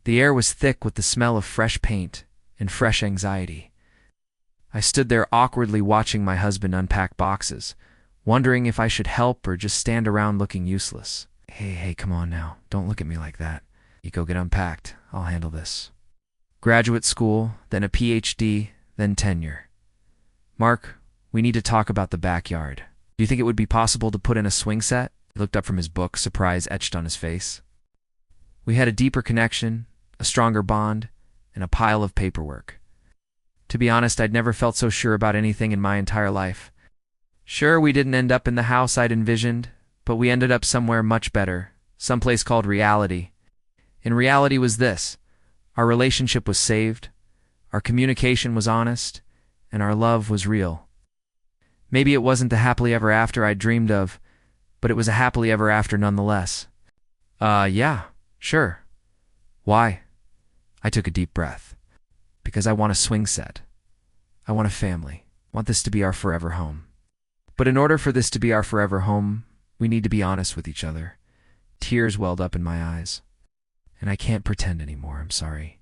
The air was thick with the smell of fresh paint and fresh anxiety. I stood there awkwardly watching my husband unpack boxes, wondering if I should help or just stand around looking useless. Hey, come on now. Don't look at me like that. You go get unpacked. I'll handle this. Graduate school, then a PhD, then tenure. Mark, we need to talk about the backyard. Do you think it would be possible to put in a swing set? He looked up from his book, surprise etched on his face. We had a deeper connection, a stronger bond, and a pile of paperwork. To be honest, I'd never felt so sure about anything in my entire life. Sure, we didn't end up in the house I'd envisioned, but we ended up somewhere much better, someplace called reality. And reality was this: our relationship was saved, our communication was honest, and our love was real. Maybe it wasn't the happily ever after I dreamed of, but it was a happily ever after nonetheless. Yeah, sure. Why? I took a deep breath. Because I want a swing set. I want a family. I want this to be our forever home. But in order for this to be our forever home, we need to be honest with each other. Tears welled up in my eyes. And I can't pretend anymore, I'm sorry.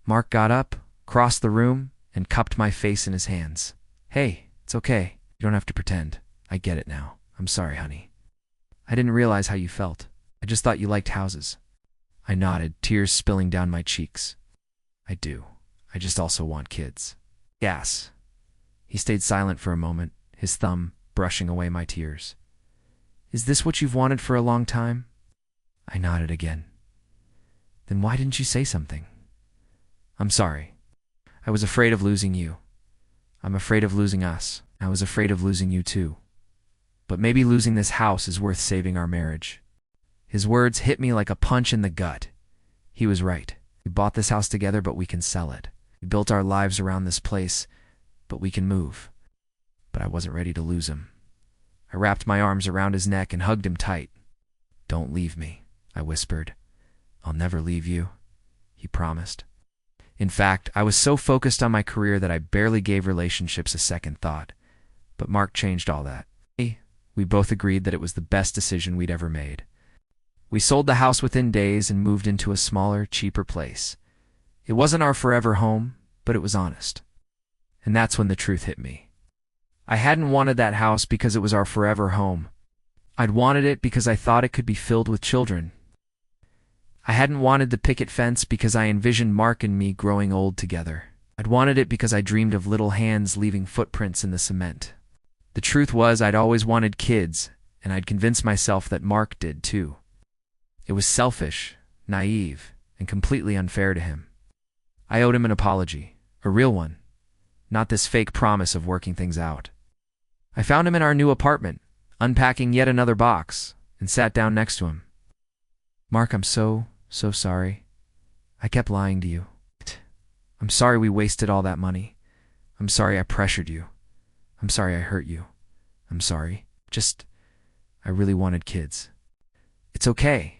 Mark got up, crossed the room, and cupped my face in his hands. Hey, it's okay. You don't have to pretend. I get it now. I'm sorry, honey. I didn't realize how you felt. I just thought you liked houses. I nodded, tears spilling down my cheeks. I do. I just also want kids. Yes. He stayed silent for a moment, his thumb brushing away my tears. Is this what you've wanted for a long time? I nodded again. Then why didn't you say something? I'm sorry. I was afraid of losing you. I'm afraid of losing us. I was afraid of losing you too. But maybe losing this house is worth saving our marriage. His words hit me like a punch in the gut. He was right. We bought this house together, but we can sell it. We built our lives around this place, but we can move. But I wasn't ready to lose him. I wrapped my arms around his neck and hugged him tight. Don't leave me, I whispered. I'll never leave you, he promised. In fact, I was so focused on my career that I barely gave relationships a second thought. But Mark changed all that. We both agreed that it was the best decision we'd ever made. We sold the house within days and moved into a smaller, cheaper place. It wasn't our forever home, but it was honest. And that's when the truth hit me. I hadn't wanted that house because it was our forever home. I'd wanted it because I thought it could be filled with children. I hadn't wanted the picket fence because I envisioned Mark and me growing old together. I'd wanted it because I dreamed of little hands leaving footprints in the cement. The truth was I'd always wanted kids, and I'd convinced myself that Mark did too. It was selfish, naive, and completely unfair to him. I owed him an apology, a real one, not this fake promise of working things out. I found him in our new apartment, unpacking yet another box, and sat down next to him. Mark, I'm so sorry. I kept lying to you. I'm sorry we wasted all that money. I'm sorry I pressured you. I'm sorry I hurt you. I'm sorry. I really wanted kids. It's okay.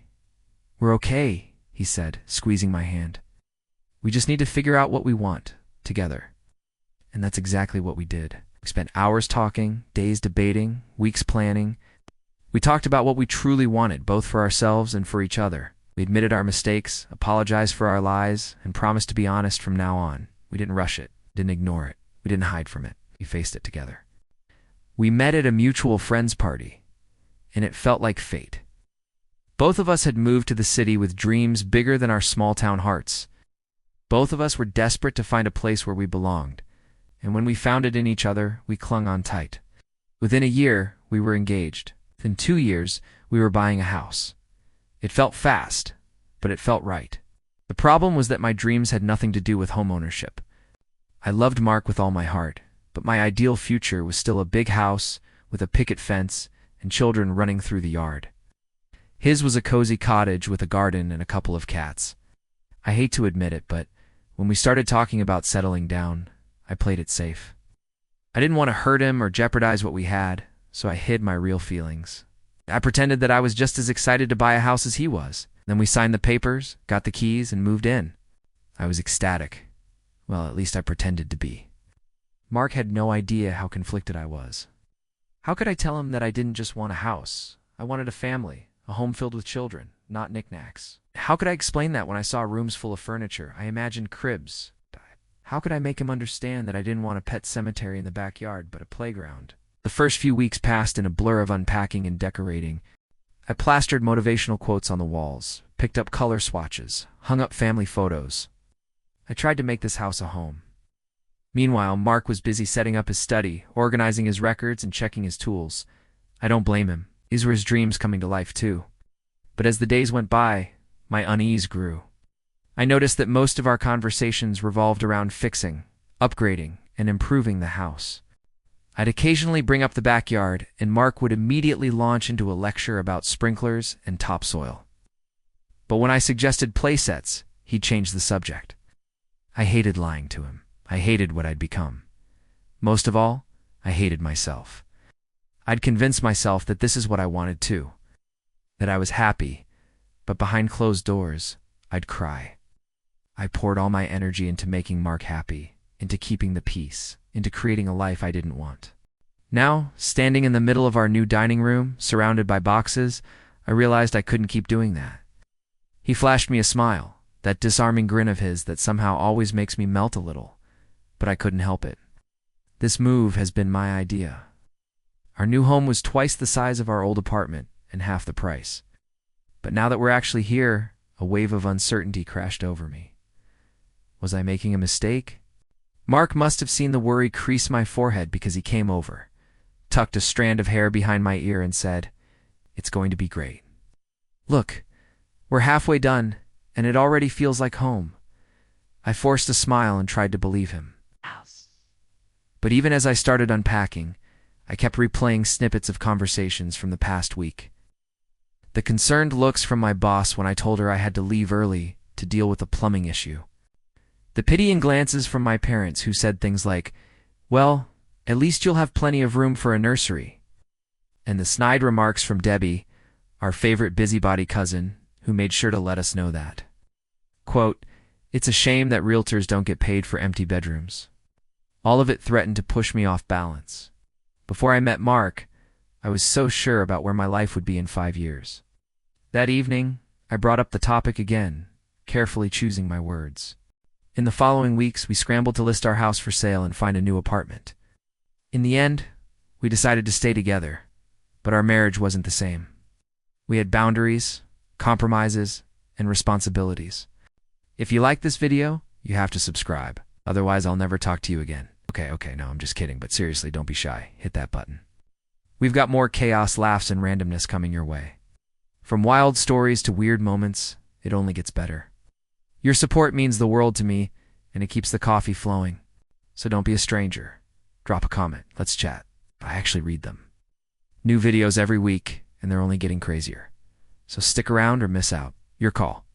We're okay, he said, squeezing my hand. We just need to figure out what we want, together. And that's exactly what we did. We spent hours talking, days debating, weeks planning. We talked about what we truly wanted, both for ourselves and for each other. We admitted our mistakes, apologized for our lies, and promised to be honest from now on. We didn't rush it, didn't ignore it, we didn't hide from it. We faced it together. We met at a mutual friends party, and it felt like fate. Both of us had moved to the city with dreams bigger than our small-town hearts. Both of us were desperate to find a place where we belonged, and when we found it in each other, we clung on tight. Within a year, we were engaged. Within 2 years, we were buying a house. It felt fast, but it felt right. The problem was that my dreams had nothing to do with homeownership. I loved Mark with all my heart, but my ideal future was still a big house with a picket fence and children running through the yard. His was a cozy cottage with a garden and a couple of cats. I hate to admit it, but when we started talking about settling down, I played it safe. I didn't want to hurt him or jeopardize what we had, so I hid my real feelings. I pretended that I was just as excited to buy a house as he was. Then we signed the papers, got the keys, and moved in. I was ecstatic. Well, at least I pretended to be. Mark had no idea how conflicted I was. How could I tell him that I didn't just want a house? I wanted a family, a home filled with children. not knickknacks. How could I explain that when I saw rooms full of furniture? I imagined cribs. How could I make him understand that I didn't want a pet cemetery in the backyard, but a playground? The first few weeks passed in a blur of unpacking and decorating. I plastered motivational quotes on the walls, picked up color swatches, hung up family photos. I tried to make this house a home. Meanwhile, Mark was busy setting up his study, organizing his records, and checking his tools. I don't blame him. These were his dreams coming to life, too. But as the days went by, my unease grew. I noticed that most of our conversations revolved around fixing, upgrading, and improving the house. I'd occasionally bring up the backyard, and Mark would immediately launch into a lecture about sprinklers and topsoil. But when I suggested playsets, he'd change the subject. I hated lying to him. I hated what I'd become. Most of all, I hated myself. I'd convinced myself that this is what I wanted too. That I was happy, but behind closed doors, I'd cry. I poured all my energy into making Mark happy, into keeping the peace, into creating a life I didn't want. Now, standing in the middle of our new dining room, surrounded by boxes, I realized I couldn't keep doing that. He flashed me a smile, that disarming grin of his that somehow always makes me melt a little, but I couldn't help it. This move has been my idea. Our new home was twice the size of our old apartment and half the price. But now that we're actually here, a wave of uncertainty crashed over me. Was I making a mistake? Mark must have seen the worry crease my forehead because he came over, tucked a strand of hair behind my ear and said, "It's going to be great. Look, we're halfway done, and it already feels like home." I forced a smile and tried to believe him. But even as I started unpacking, I kept replaying snippets of conversations from the past week. The concerned looks from my boss when I told her I had to leave early to deal with a plumbing issue. The pitying glances from my parents who said things like, "Well, at least you'll have plenty of room for a nursery." And the snide remarks from Debbie, our favorite busybody cousin, who made sure to let us know that. Quote, "It's a shame that realtors don't get paid for empty bedrooms." All of it threatened to push me off balance. Before I met Mark, I was so sure about where my life would be in 5 years. That evening, I brought up the topic again, carefully choosing my words. In the following weeks, we scrambled to list our house for sale and find a new apartment. In the end, we decided to stay together, but our marriage wasn't the same. We had boundaries, compromises, and responsibilities. If you like this video, you have to subscribe. Otherwise, I'll never talk to you again. Okay, no, I'm just kidding, but seriously, don't be shy. Hit that button. We've got more chaos, laughs, and randomness coming your way. From wild stories to weird moments, it only gets better. Your support means the world to me, and it keeps the coffee flowing. So don't be a stranger. Drop a comment. Let's chat. I actually read them. New videos every week, and they're only getting crazier. So stick around or miss out. Your call.